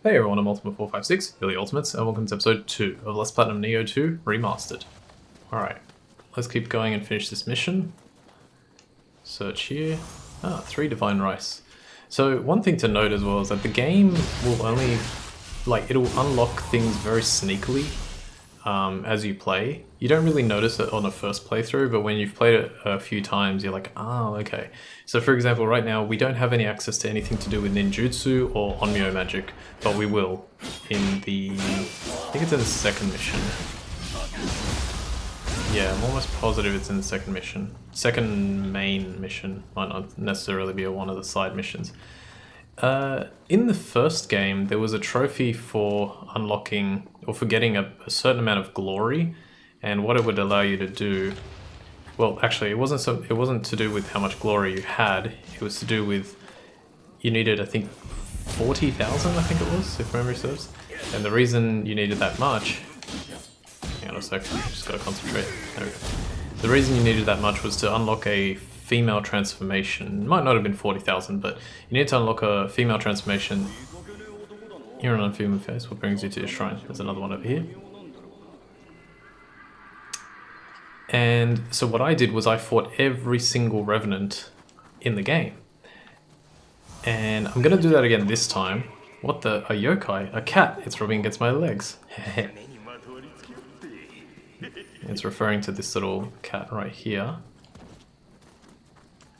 Hey everyone, I'm Ultimate456, you're the Ultimates, and welcome to episode 2 of Let's Platinum Nioh 2 Remastered. Alright, let's keep going and finish this mission. Search here. 3 Divine Rice. So one thing to note as well is that the game will only, it'll unlock things very sneakily as you play. You don't really notice it on a first playthrough, but when you've played it a few times, you're like, oh, okay. So for example, right now, we don't have any access to anything to do with ninjutsu or onmyo magic, but we will in the, I think it's in the second mission. Yeah, I'm almost positive it's in the second mission. Second main mission, might not necessarily be one of the side missions. In the first game, there was a trophy for unlocking or for getting a certain amount of glory, and what it would allow you to do. Well, actually, it wasn't to do with how much glory you had. It was to do with you needed, I think, 40,000. I think it was, if memory serves. And the reason you needed that much. Hang on a sec. Just gotta concentrate. There we go. The reason you needed that much was to unlock a female transformation. It might not have been 40,000, but you need to unlock a female transformation. You're an unfeeling face. What brings you to your shrine? There's another one over here. And so what I did was I fought every single revenant in the game. And I'm gonna do that again this time. What the? A yokai? A cat? It's rubbing against my legs. It's referring to this little cat right here.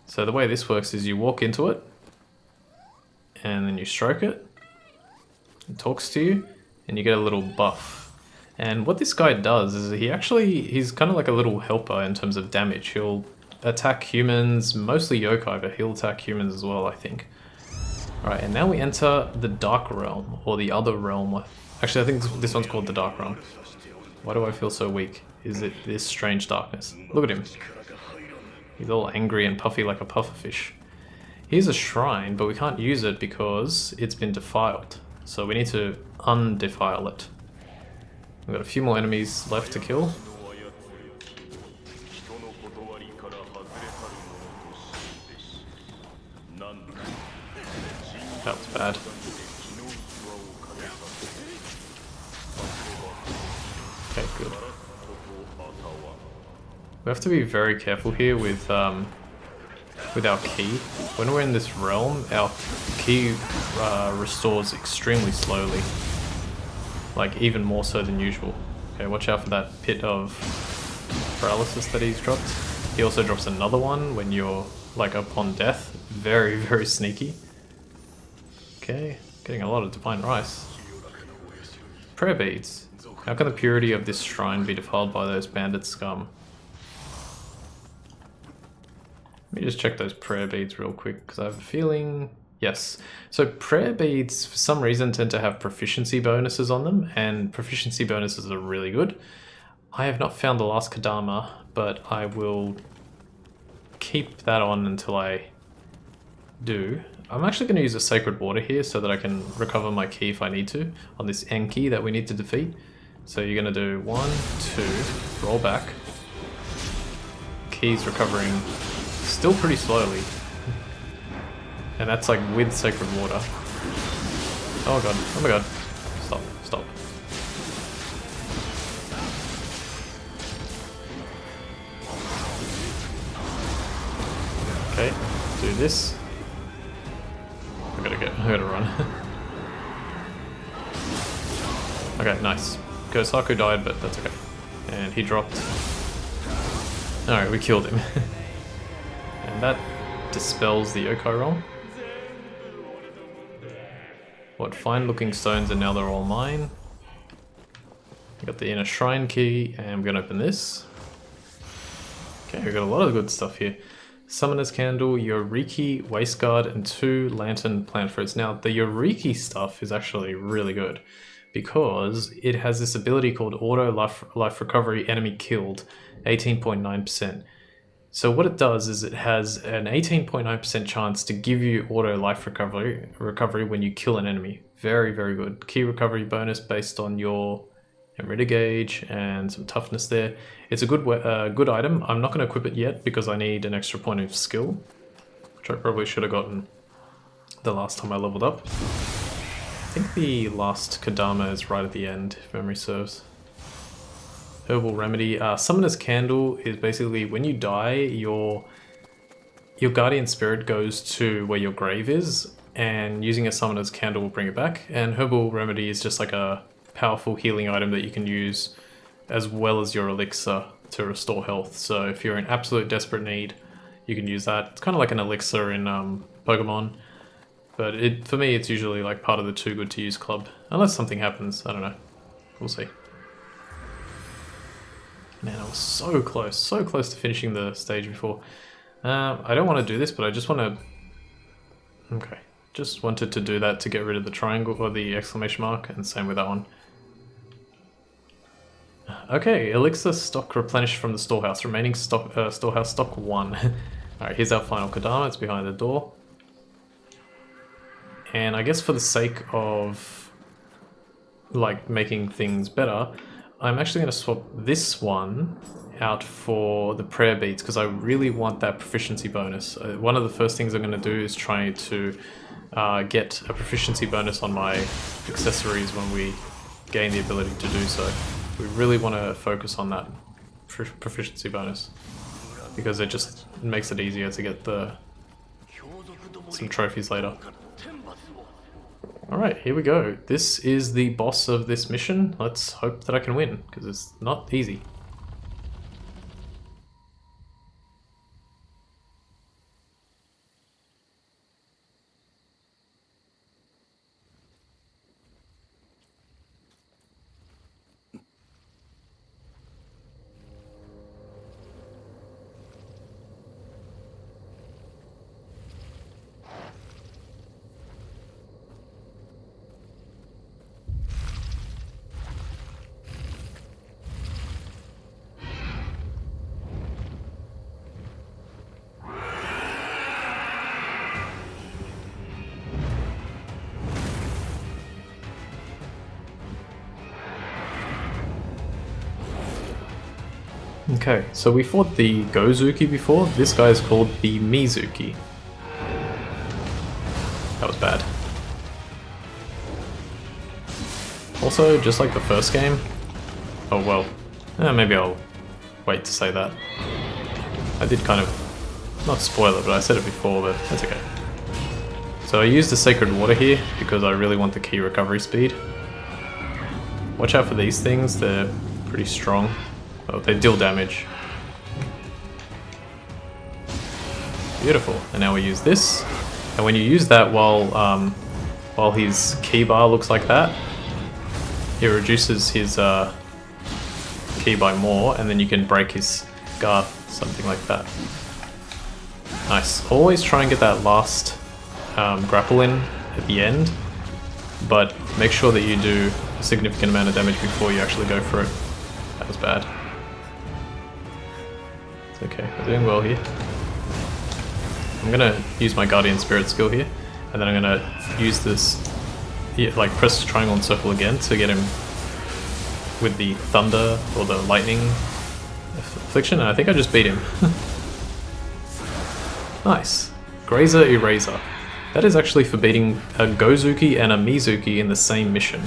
So the way this works is you walk into it, and then you stroke it, it talks to you, and you get a little buff. And what this guy does is he's kind of like a little helper in terms of damage. He'll attack humans, mostly yokai, but he'll attack humans as well, I think. Alright, and now we enter the Dark Realm, or the Other Realm. Actually, I think this one's called the Dark Realm. Why do I feel so weak? Is it this strange darkness? Look at him. He's all angry and puffy like a pufferfish. Here's a shrine, but we can't use it because it's been defiled. So we need to undefile it. We've got a few more enemies left to kill. That was bad. Okay, good. We have to be very careful here with our ki. When we're in this realm, our ki restores extremely slowly. Like, even more so than usual. Okay, watch out for that pit of paralysis that he's dropped. He also drops another one when you're, like, upon death. Very, very sneaky. Okay, getting a lot of divine rice. Prayer beads. How can the purity of this shrine be defiled by those bandit scum? Let me just check those prayer beads real quick, because I have a feeling... Yes. So prayer beads, for some reason, tend to have proficiency bonuses on them, and proficiency bonuses are really good. I have not found the last Kodama, but I will keep that on until I do. I'm actually going to use a sacred water here so that I can recover my ki if I need to, on this Enki that we need to defeat. So you're going to do 1, 2, roll back. Ki's recovering still pretty slowly. And that's like with sacred water. Oh god, oh my god. Stop, stop. Okay, do this. I gotta run. Okay, nice. Gosaku died, but that's okay. And he dropped. Alright, we killed him. And that dispels the yokai realm. What fine looking stones, and now they're all mine. I got the inner shrine key, and we're gonna open this. Okay, we got a lot of good stuff here. Summoner's Candle, Yoriki, Waistguard, and 2 Lantern Plant Fruits. Now, the Yoriki stuff is actually really good because it has this ability called Auto Life Recovery Enemy Killed, 18.9%. So what it does is it has an 18.9% chance to give you auto life recovery when you kill an enemy. Very, very good. Ki recovery bonus based on your Emritter gauge and some toughness there. It's a good item. I'm not going to equip it yet because I need an extra point of skill, which I probably should have gotten the last time I leveled up. think the last Kodama is right at the end, if memory serves. Herbal remedy. Summoner's Candle is basically when you die, your guardian spirit goes to where your grave is, and using a Summoner's Candle will bring it back. And Herbal Remedy is just like a powerful healing item that you can use as well as your elixir to restore health. So if you're in absolute desperate need, you can use that. It's kind of like an elixir in Pokemon, but for me it's usually like part of the too good to use club. Unless something happens, I don't know. We'll see. Man, I was so close to finishing the stage before. I don't want to do this, but I just want to... Okay. Just wanted to do that to get rid of the triangle, or the exclamation mark, and same with that one. Okay, elixir stock replenished from the storehouse. Remaining stock, storehouse stock 1. Alright, here's our final Kodama. It's behind the door. And I guess for the sake of like making things better, I'm actually going to swap this one out for the prayer beads because I really want that proficiency bonus. One of the first things I'm going to do is try to get a proficiency bonus on my accessories when we gain the ability to do so. We really want to focus on that proficiency bonus because it just makes it easier to get some trophies later. Alright, here we go. This is the boss of this mission. Let's hope that I can win, because it's not easy. Okay, so we fought the Gozuki before. This guy is called the Mizuki. That was bad. Also, just like the first game... Oh well, maybe I'll wait to say that. I did kind of... Not spoil it, but I said it before, but that's okay. So I used the Sacred Water here because I really want the key recovery speed. Watch out for these things, they're pretty strong. Oh, they deal damage. Beautiful. And now we use this. And when you use that while his key bar looks like that, it reduces his key by more, and then you can break his guard, something like that. Nice. Always try and get that last grapple in at the end, but make sure that you do a significant amount of damage before you actually go for it. That was bad. It's okay, we're doing well here. I'm gonna use my Guardian Spirit skill here, and then I'm gonna use this, like press triangle and circle again to get him with the thunder or the lightning affliction, and I think I just beat him. Nice. Grazer Eraser. That is actually for beating a Gozuki and a Mizuki in the same mission.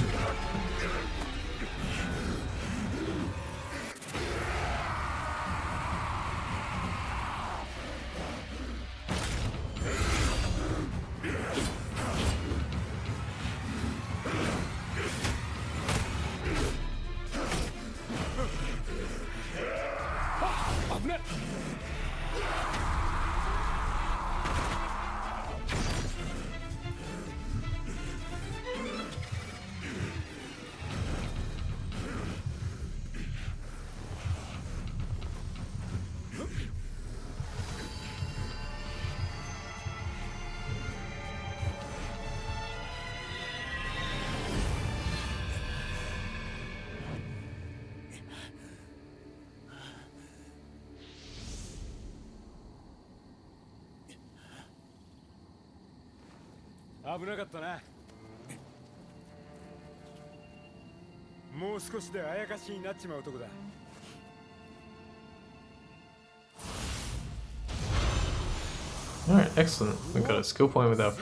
Alright, excellent. We've got a skill point with our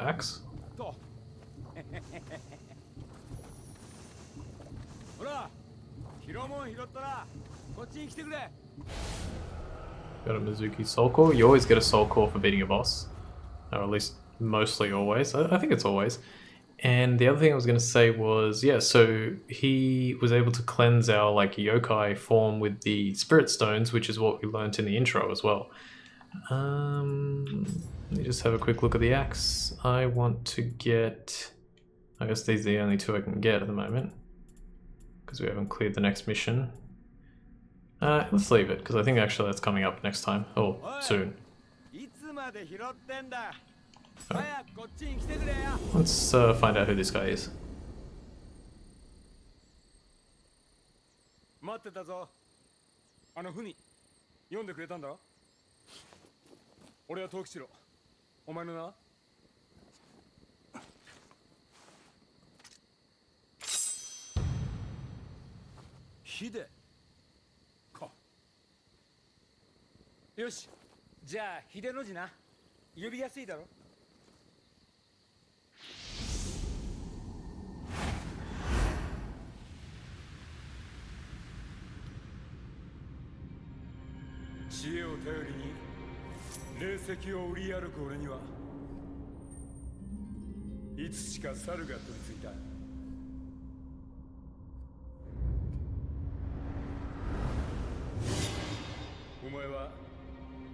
axe. ほら、広もん拾ったらこっちに来てくれ。 Got a Mizuki soul core. You always get a soul core for beating a boss. Or at least mostly always. I think it's always. And the other thing I was going to say was, yeah, so he was able to cleanse our like yokai form with the spirit stones, which is what we learnt in the intro as well. Let me just have a quick look at the axe. I want to get, I guess these are the only two I can get at the moment because we haven't cleared the next mission. Let's leave it because I think actually that's coming up next time. Oh, soon. Let's find out who this guy is. 待ってたぞ。あの文読んでくれたんだろ。俺は藤吉郎。お前の名は？秀か。よし、じゃあ秀の字な。呼びやすいだろ。知恵を頼りに霊石を売り歩く俺にはいつしか猿が取り付いた。お前は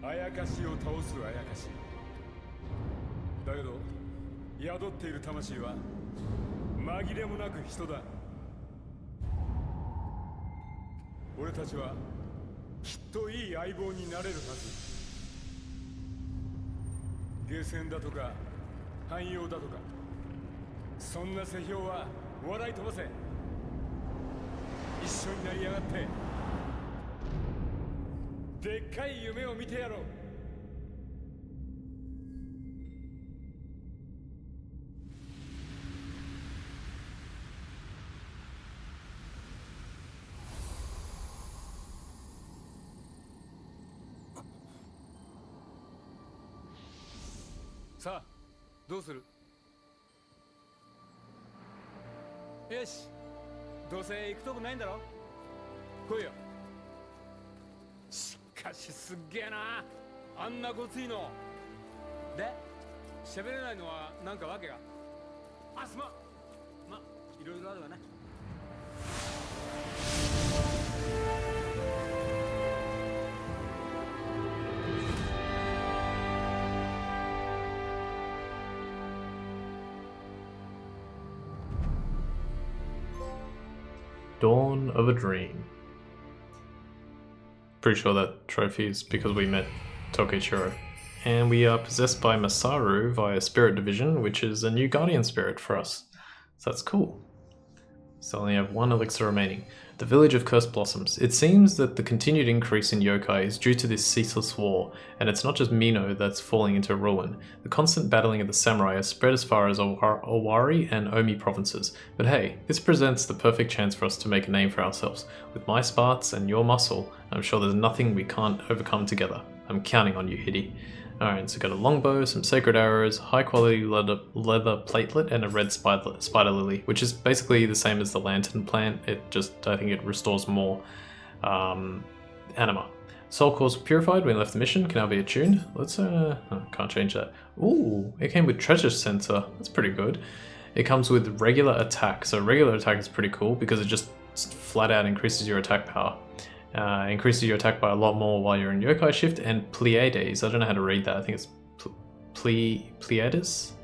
あやかしを倒すあやかしだけど、宿っている魂は紛れもなく人だ。俺たちはきっといい相棒になれるはず。ゲーセンだとか汎用だとか、そんな世評は笑い飛ばせ。一緒になりやがってでっかい夢を見てやろう。さあ、どうする？よし、どうせ行くとこないんだろ。来いよ。しかしすっげえな、あんなごついので。喋れないのはなんかわけが。あ、すまん。ま、いろいろあるわな。Dawn of a Dream. Pretty sure that trophy is because we met Tokichiro. And we are possessed by Masaru via Spirit Division, which is a new Guardian Spirit for us. So that's cool. So I only have one elixir remaining. The Village of Cursed Blossoms. It seems that the continued increase in yokai is due to this ceaseless war, and it's not just Mino that's falling into ruin. The constant battling of the samurai has spread as far as Owari and Omi provinces. But hey, this presents the perfect chance for us to make a name for ourselves. With my sparts and your muscle, I'm sure there's nothing we can't overcome together. I'm counting on you, Hidi. Alright, so got a longbow, some sacred arrows, high quality leather platelet, and a red spider lily, which is basically the same as the lantern plant. It just, I think it restores more anima. Soul cores purified when left the mission, can now be attuned. Let's, can't change that. Ooh, it came with treasure sensor. That's pretty good. It comes with regular attack. So regular attack is pretty cool because it just flat out increases your attack power. Increases your attack by a lot more while you're in Yokai Shift, and Pleiades, I don't know how to read that, I think it's Pleiades?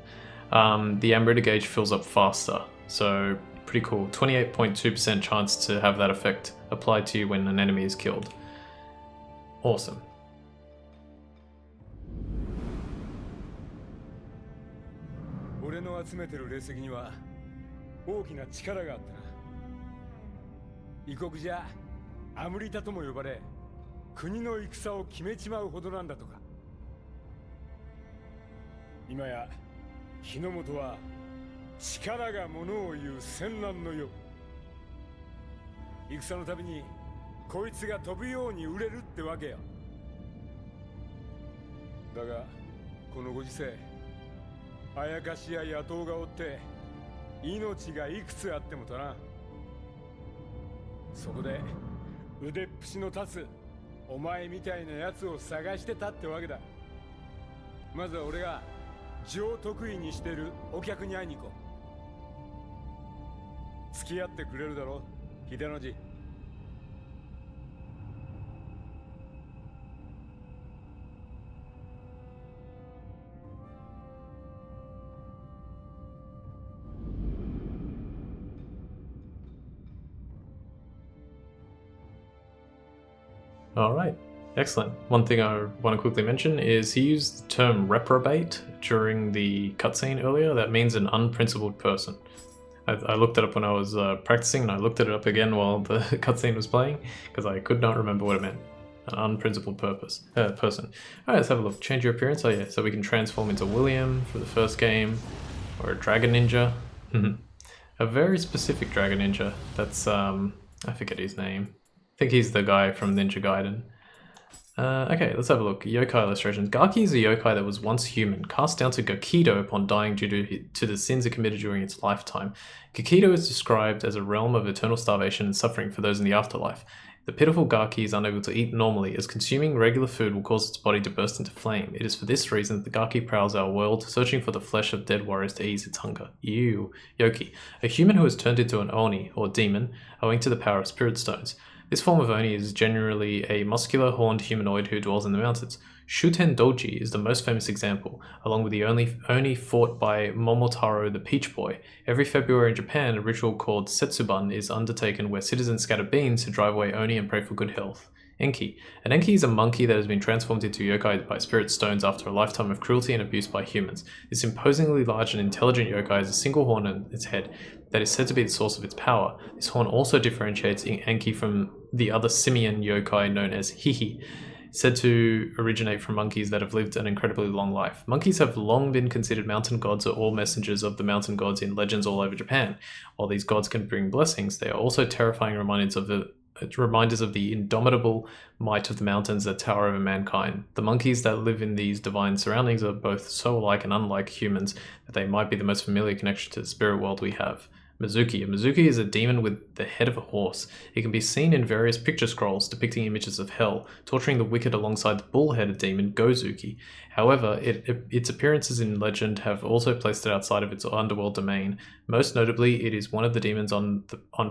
The Amrita gauge fills up faster, so pretty cool. 28.2% chance to have that effect applied to you when an enemy is killed. Awesome. "アムリタとも呼ばれ、国の戦を決めちまうほどなんだとか。今や日の本は力がものを言う戦乱の世。戦のたびにこいつが飛ぶように売れるってわけよ。だがこのご時世、あやかしや野党がおって命がいくつあってもだな。そこで腕っぷしの立つお前みたいなやつを探してたってわけだ。まずは俺が上得意にしてるお客に会いに行こう。付き合ってくれるだろ、秀の字。All right, excellent. One thing I want to quickly mention is he used the term reprobate during the cutscene earlier. That means an unprincipled person. I looked it up when I was practicing, and I looked it up again while the cutscene was playing because I could not remember what it meant. An unprincipled person. All right, let's have a look. Change your appearance. Oh yeah, so we can transform into William for the first game, or a Dragon Ninja. A very specific Dragon Ninja. That's I forget his name. I think he's the guy from Ninja Gaiden. Okay, let's have a look. Yokai illustrations. Gaki is a yokai that was once human, cast down to Gakido upon dying due to the sins it committed during its lifetime. Gakido is described as a realm of eternal starvation and suffering for those in the afterlife. The pitiful Gaki is unable to eat normally, as consuming regular food will cause its body to burst into flame. It is for this reason that the Gaki prowls our world, searching for the flesh of dead warriors to ease its hunger. Ew. Yoki. A human who has turned into an Oni, or demon, owing to the power of spirit stones. This form of Oni is generally a muscular, horned humanoid who dwells in the mountains. Shuten Doji is the most famous example, along with the Oni fought by Momotaro the Peach Boy. Every February in Japan, a ritual called Setsuban is undertaken where citizens scatter beans to drive away Oni and pray for good health. Enki. An Enki is a monkey that has been transformed into yokai by spirit stones after a lifetime of cruelty and abuse by humans. This imposingly large and intelligent yokai has a single horn on its head that is said to be the source of its power. This horn also differentiates Enki from the other simian yokai known as Hihi, said to originate from monkeys that have lived an incredibly long life. Monkeys have long been considered mountain gods or messengers of the mountain gods in legends all over Japan. While these gods can bring blessings, they are also terrifying reminders of the indomitable might of the mountains that tower over mankind. The monkeys that live in these divine surroundings are both so alike and unlike humans that they might be the most familiar connection to the spirit world we have. Mizuki. A Mizuki is a demon with the head of a horse. It can be seen in various picture scrolls depicting images of hell, torturing the wicked alongside the bull-headed demon Gozuki. However, its appearances in legend have also placed it outside of its underworld domain. Most notably, it is one of the demons on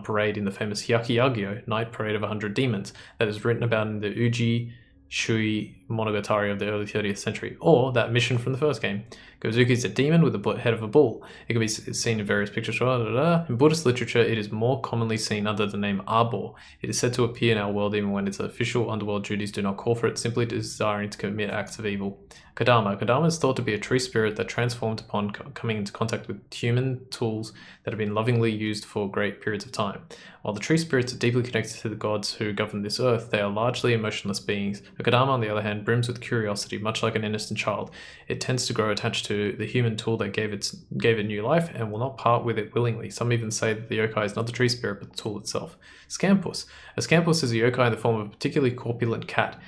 parade in the famous Hyakiyagyo, Night Parade of 100 Demons, that is written about in the Uji Shui Monogatari of the early 30th century, or that mission from the first game. Gozuki is a demon with the head of a bull. It can be seen in various pictures. In Buddhist literature, it is more commonly seen under the name Abo. It is said to appear in our world even when its official underworld duties do not call for it, simply desiring to commit acts of evil. Kodama. Kodama is thought to be a tree spirit that transformed upon coming into contact with human tools that have been lovingly used for great periods of time. While the tree spirits are deeply connected to the gods who govern this earth, they are largely emotionless beings. A Kodama, on the other hand, brims with curiosity, much like an innocent child. It tends to grow attached to the human tool that gave it new life and will not part with it willingly. Some even say that the yokai is not the tree spirit but the tool itself. Scampus. A Scampus is a yokai in the form of a particularly corpulent cat.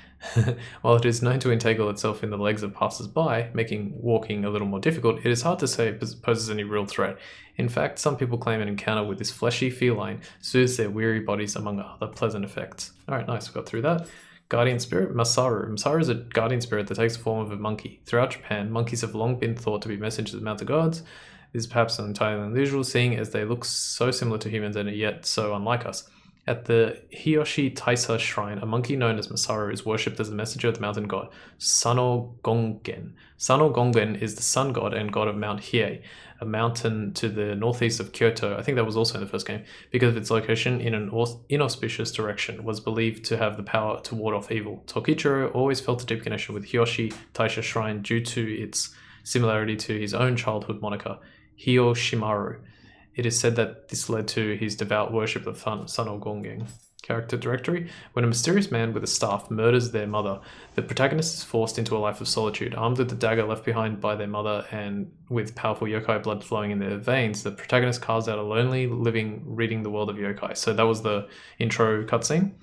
While it is known to entangle itself in the legs of passers-by, making walking a little more difficult, it is hard to say it poses any real threat. In fact, some people claim an encounter with this fleshy feline soothes their weary bodies among other pleasant effects. Alright, nice, we got through that. Guardian Spirit, Masaru. Masaru is a guardian spirit that takes the form of a monkey. Throughout Japan, monkeys have long been thought to be messengers of mountain gods. This is perhaps entirely unusual, seeing as they look so similar to humans and are yet so unlike us. At the Hiyoshi Taisa shrine, a monkey known as Masaru is worshipped as the messenger of the mountain god, Sano Gongen. Sano Gongen is the sun god and god of Mount Hiei, a mountain to the northeast of Kyoto. I think that was also in the first game, because of its location in an inauspicious direction, was believed to have the power to ward off evil. Tokichiro always felt a deep connection with Hiyoshi Taisha shrine due to its similarity to his own childhood moniker, Hiyoshimaru. It is said that this led to his devout worship of Sano Gongen. Character directory. When a mysterious man with a staff murders their mother, the protagonist is forced into a life of solitude. Armed with the dagger left behind by their mother and with powerful yokai blood flowing in their veins, the protagonist carves out a lonely living reading the world of yokai. So that was the intro cutscene.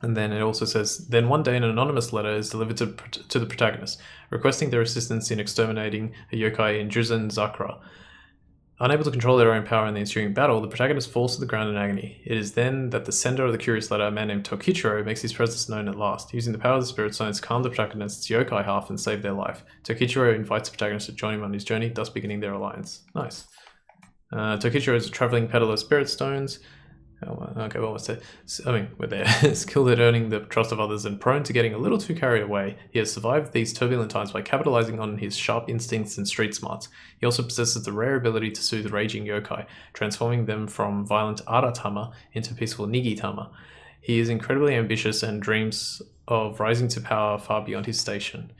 And then it also says, then one day an anonymous letter is delivered to the protagonist, requesting their assistance in exterminating a yokai in Juzen Zakura. Unable to control their own power in the ensuing battle, the protagonist falls to the ground in agony. It is then that the sender of the curious letter, a man named Tokichiro, makes his presence known at last. Using the power of the spirit stones to calm the protagonist's yokai half and save their life, Tokichiro invites the protagonist to join him on his journey, thus beginning their alliance. Nice. Tokichiro is a traveling peddler of spirit stones. Okay, well, we're there. Skilled at earning the trust of others and prone to getting a little too carried away, he has survived these turbulent times by capitalizing on his sharp instincts and street smarts. He also possesses the rare ability to soothe raging yokai, transforming them from violent Aratama into peaceful Nigitama. He is incredibly ambitious and dreams of rising to power far beyond his station.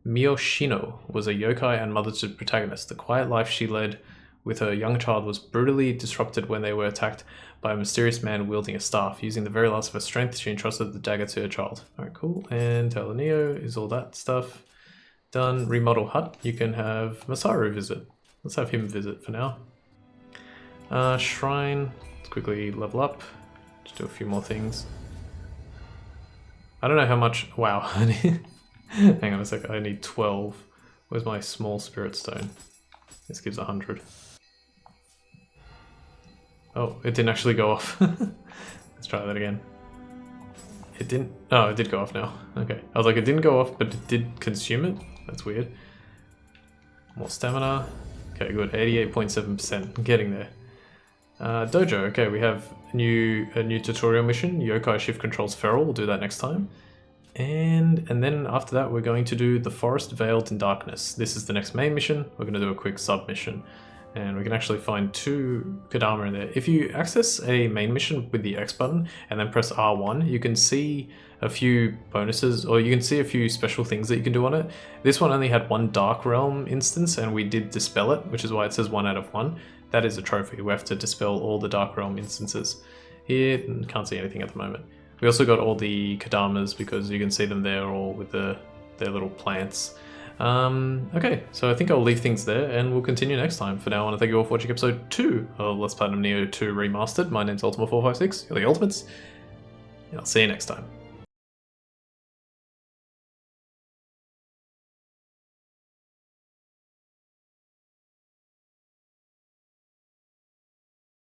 Miyoshino was a yokai and mother to the protagonist. The quiet life she led with her young child was brutally disrupted when they were attacked by a mysterious man wielding a staff. Using the very last of her strength, she entrusted the dagger to her child. Alright, cool. And tell Nioh is all that stuff done. Remodel hut. You can have Masaru visit. Let's have him visit for now. Shrine. Let's quickly level up. Just do a few more things. I don't know how much... Wow. Hang on a sec. I need 12. Where's my small spirit stone? This gives 100. Oh, it didn't actually go off. Let's try that again. It didn't... Oh, it did go off now. Okay. I was like, it didn't go off, but it did consume it. That's weird. More stamina. Okay, good. 88.7%. Getting there. Dojo. Okay, we have a new tutorial mission. Yokai shift controls feral. We'll do that next time. And then after that, we're going to do the Forest Veiled in Darkness. This is the next main mission. We're going to do a quick sub mission. And we can actually find 2 Kodama in there. If you access a main mission with the X button and then press R1, you can see a few bonuses, or you can see a few special things that you can do on it. This one only had 1 Dark Realm instance, and we did dispel it, which is why it says 1 out of 1. That is a trophy. We have to dispel all the Dark Realm instances. Here, can't see anything at the moment. We also got all the Kodamas because you can see them there all with their little plants. Okay, so I think I'll leave things there and we'll continue next time. For now, I want to thank you all for watching episode 2 of Let's Platinum Nioh 2 Remastered. My name's Ultima456, you're the Ultimates, and I'll see you next time.